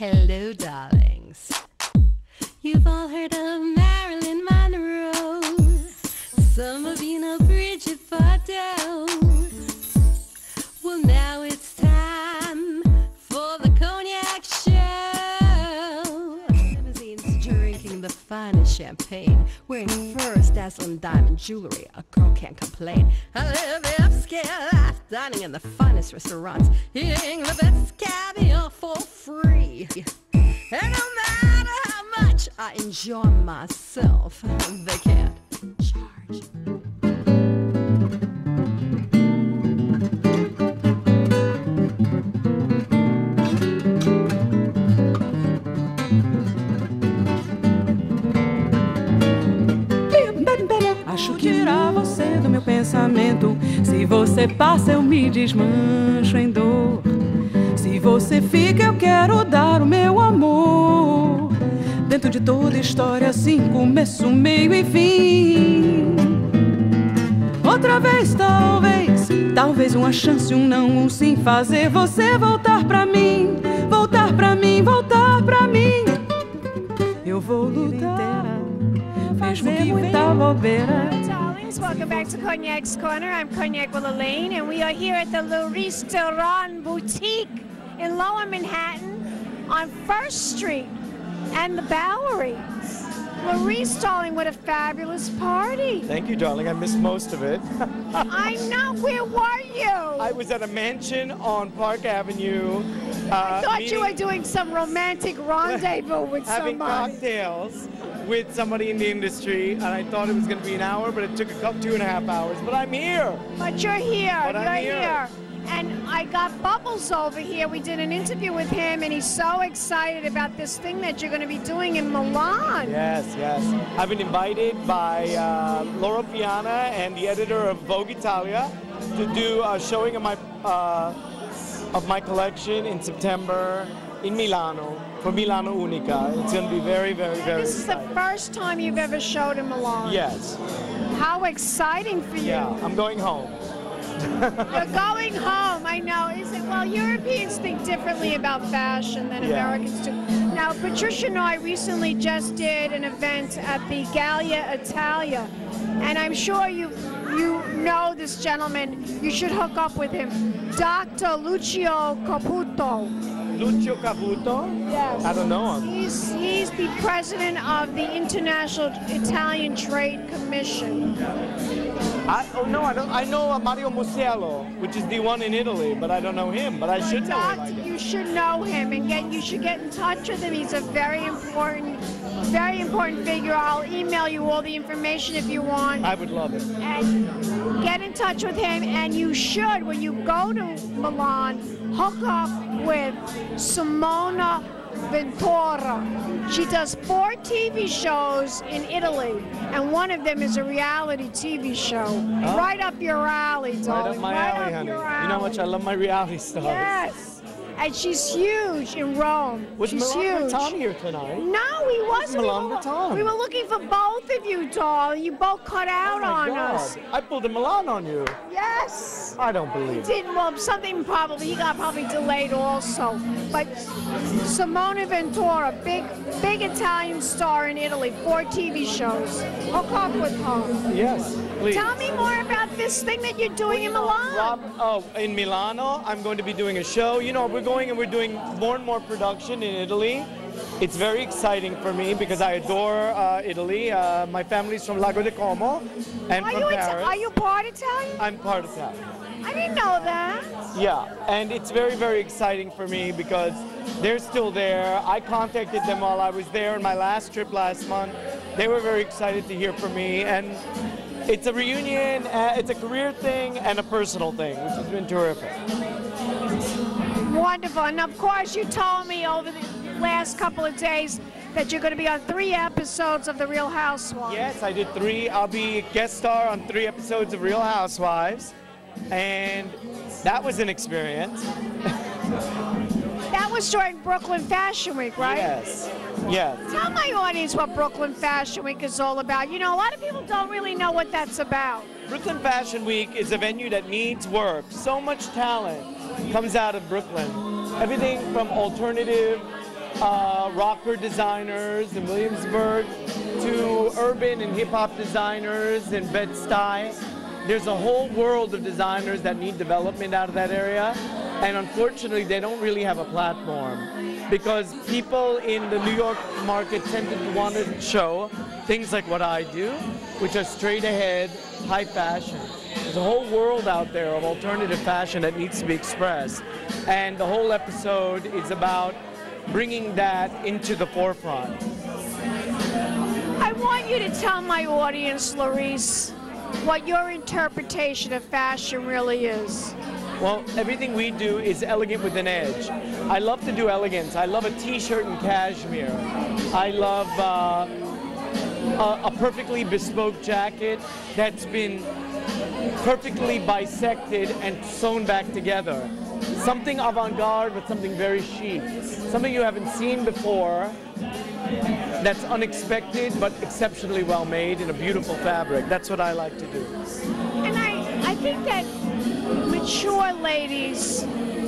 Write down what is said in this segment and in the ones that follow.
Hello, darlings. You've all heard of Marilyn Monroe. Some of you know Bridget Bardot. Well, now it's time for the Cognac Show. Limousines drinking the finest champagne, wearing furs, dazzling diamond jewelry. A girl can't complain. I live the upscale life, dining in the finest restaurants, eating the best caviar for free. And no matter how much I enjoy myself, they can't charge. Acho que tirar você do meu pensamento. Se você passa, eu me desmancho em dor. Se você fica, eu quero dar o meu amor. Dentro de toda história, assim, começo, meio e fim. Outra vez, talvez uma chance, um não, um sim. Fazer você voltar pra mim, voltar pra mim, voltar pra mim. Eu vou lutar, mesmo que muita bobeira. Welcome back to Cognac's Corner. I'm Cognac Wellerlane, and we are here at the Loris Diran boutique in Lower Manhattan on 1st Street and the Bowery. Loris, darling, what a fabulous party. Thank you, darling. I missed most of it. I know. Where were you? I was at a mansion on Park Avenue. I thought you were doing some romantic rendezvous with having somebody. cocktails with somebody in the industry, and I thought it was going to be an hour, but it took a couple 2.5 hours. But I'm here. But you're here. But I'm here. And I got Bubbles over here. We did an interview with him, and he's so excited about this thing that you're going to be doing in Milan. Yes, yes. I've been invited by Laura Piana and the editor of Vogue Italia to do a showing of my collection in September in Milano for Milano Unica. It's going to be very, very, very This exciting. is the first time you've ever showed in Milan. Yes. How exciting for you. Yeah, I'm going home. You're going home, I know. Is it? Well, Europeans think differently about fashion than Americans do. Now, Patricia and I recently just did an event at the Gallia Italia, and I'm sure you know this gentleman. You should hook up with him, Dr. Lucio Caputo. Lucio Caputo? Yes. I don't know him. He's the president of the International Italian Trade Commission. I know Mario Musiello, which is the one in Italy, but I don't know him. But I should know him. You should know him, and you should get in touch with him. He's a very important figure. I'll email you all the information if you want. I would love it. And get in touch with him, and you should, when you go to Milan, hook up with Simona Ventura. She does 4 TV shows in Italy, and one of them is a reality TV show. Oh. Right up your alley, darling. Right up my alley, honey. You know how much I love my reality stars. Yes. And she's huge in Rome. Was Milan Raton here tonight? No, he wasn't. Milan Raton? We were looking for both of you, darling. You both cut out on us. I pulled a Milan on you. Yes. I don't believe it. Didn't, well, something probably, he got probably delayed also. But Simona Ventura, big Italian star in Italy, 4 TV shows. Hook up with her. Yes, please. Tell me more about this thing that you're doing in Milan. In Milano, I'm going to be doing a show. You know, we're doing more and more production in Italy. It's very exciting for me because I adore Italy. My family's from Lago di Como and from Paris. Are you part Italian? I'm part Italian. I didn't know that. Yeah, and it's very, very exciting for me because they're still there. I contacted them while I was there on my last trip last month. They were very excited to hear from me, and it's a reunion, it's a career thing and a personal thing, which has been terrific. Wonderful, and of course you told me over the last couple of days that you're going to be on 3 episodes of The Real Housewives. Yes, I did 3. I'll be a guest star on 3 episodes of Real Housewives, and that was an experience. That was during Brooklyn Fashion Week, right? Yes, yes. Tell my audience what Brooklyn Fashion Week is all about. You know, a lot of people don't really know what that's about. Brooklyn Fashion Week is a venue that needs work. So much talent comes out of Brooklyn. Everything from alternative rocker designers in Williamsburg to urban and hip-hop designers in Bed-Stuy. There's a whole world of designers that need development out of that area, and unfortunately they don't really have a platform because people in the New York market tend to want to show things like what I do, which are straight ahead, high fashion. There's a whole world out there of alternative fashion that needs to be expressed, and the whole episode is about bringing that into the forefront. I want you to tell my audience, Loris, what your interpretation of fashion really is. Well, everything we do is elegant with an edge. I love to do elegance. I love a t-shirt and cashmere. I love a perfectly bespoke jacket that's been perfectly bisected and sewn back together. Something avant-garde, but something very chic. Something you haven't seen before that's unexpected, but exceptionally well made in a beautiful fabric. That's what I like to do. And I think that mature ladies,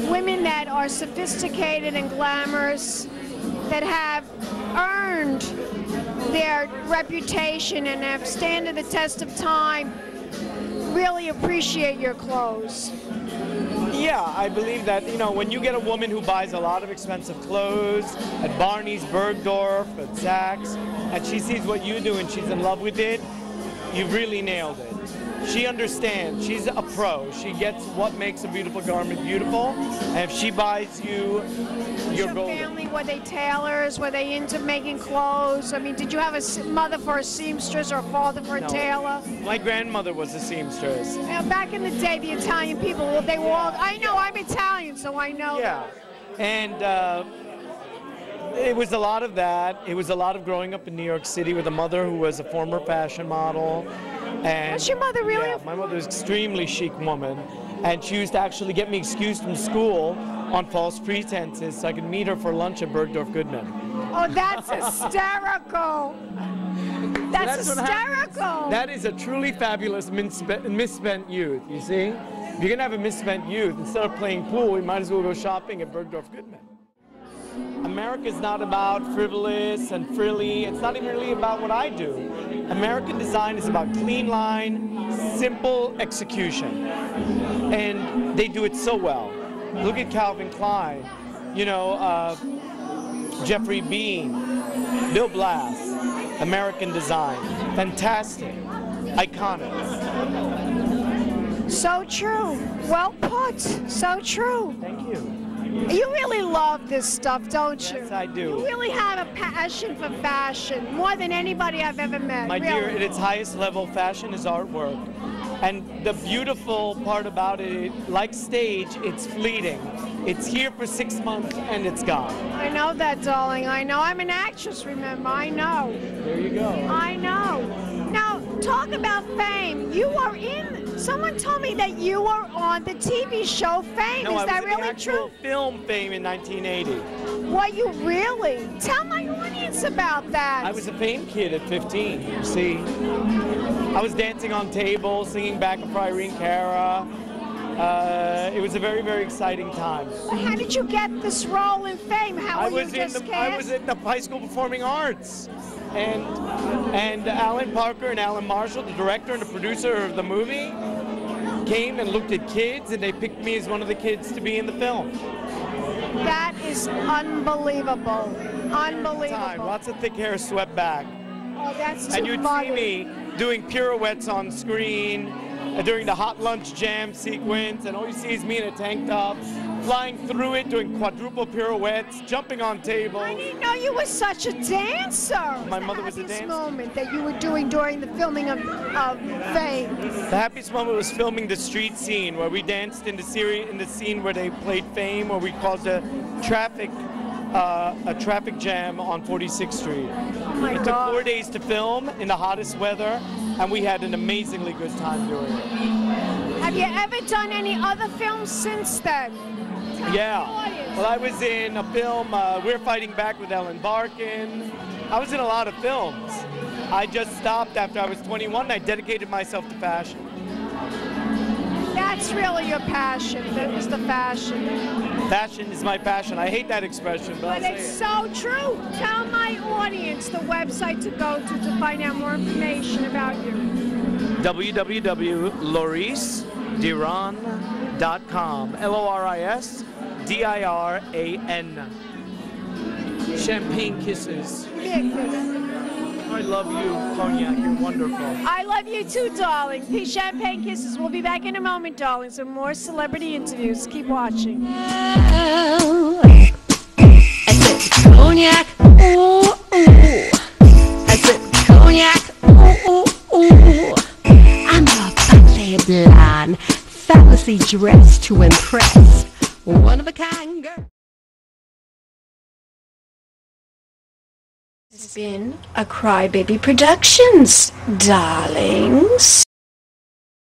women that are sophisticated and glamorous, that have earned their reputation and have stood the test of time, really appreciate your clothes. Yeah, I believe that, you know, when you get a woman who buys a lot of expensive clothes at Barney's, Bergdorf, at Saks, and she sees what you do and she's in love with it, you've really nailed it. She understands. She's a pro. She gets what makes a beautiful garment beautiful, and if she buys you, you're golden. Your family, were they tailors? Were they into making clothes? I mean, did you have a mother for a seamstress or a father for a tailor? My grandmother was a seamstress. Now, back in the day, the Italian people, well, they were all, I know, I'm Italian, so I know. Yeah, and it was a lot of that. It was a lot of growing up in New York City with a mother who was a former fashion model. And was your mother really? Yeah, my mother was an extremely chic woman, and she used to actually get me excused from school on false pretenses so I could meet her for lunch at Bergdorf Goodman. Oh, that's hysterical. That's hysterical. That is a truly fabulous misspent youth, you see? If you're going to have a misspent youth, instead of playing pool, we might as well go shopping at Bergdorf Goodman. America's not about frivolous and frilly. It's not even really about what I do. American design is about clean line, simple execution. And they do it so well. Look at Calvin Klein, you know, Jeffrey Bean, Bill Blass, American design. Fantastic, iconic. So true. Well put. So true. Thank you. You really love this stuff, don't you? Yes, I do. You really have a passion for fashion, more than anybody I've ever met. My really. dear, at its highest level, fashion is artwork. And the beautiful part about it, like stage, it's fleeting. It's here for 6 months and it's gone. I know that, darling. I know. I'm an actress, remember. I know. There you go. I know. Now, talk about fame. You are in... Someone told me that you were on the TV show Fame. No, is that I was really in the actual true? film Fame in 1980. Were you really? Tell my audience about that. I was a Fame kid at 15, you see. I was dancing on tables, singing backup for Irene Cara. It was a very, very exciting time. But how did you get this role in Fame? How were you just cast? I was in the High School Performing Arts. And Alan Parker and Alan Marshall, the director and the producer of the movie, came and looked at kids, and they picked me as one of the kids to be in the film. That is unbelievable. Unbelievable. Lots of thick hair swept back. Oh, that's too funny. And you'd see me doing pirouettes on screen during the hot lunch jam sequence, and all you see is me in a tank top, flying through it, doing quadruple pirouettes, jumping on tables. I didn't know you were such a dancer. My mother was a dancer. The moment that you were doing during the filming of Fame. The happiest moment was filming the street scene, where we danced in the scene where they played Fame, where we caused a traffic jam on 46th Street. Oh my It God. took 4 days to film in the hottest weather, and we had an amazingly good time doing it. Have you ever done any other films since then? Yeah. Well, I was in a film, We're Fighting Back with Ellen Barkin. I was in a lot of films. I just stopped after I was 21, and I dedicated myself to fashion. That's what's really your passion? That is the fashion. Fashion is my passion. I hate that expression, but I'll But it's say it. so true. Tell my audience the website to go to find out more information about you. www.lorisdiran.com. LORISDIRAN. Champagne kisses. I love you, Cognac. You're wonderful. I love you too, darling. Peace, champagne kisses. We'll be back in a moment, darling. Some more celebrity interviews. Keep watching. I said cognac, ooh, ooh. I said cognac, ooh, ooh, ooh. I'm a bubbly blonde, fabulously dressed to impress. One of a kind girl. This has been a Crybaby Productions, darlings.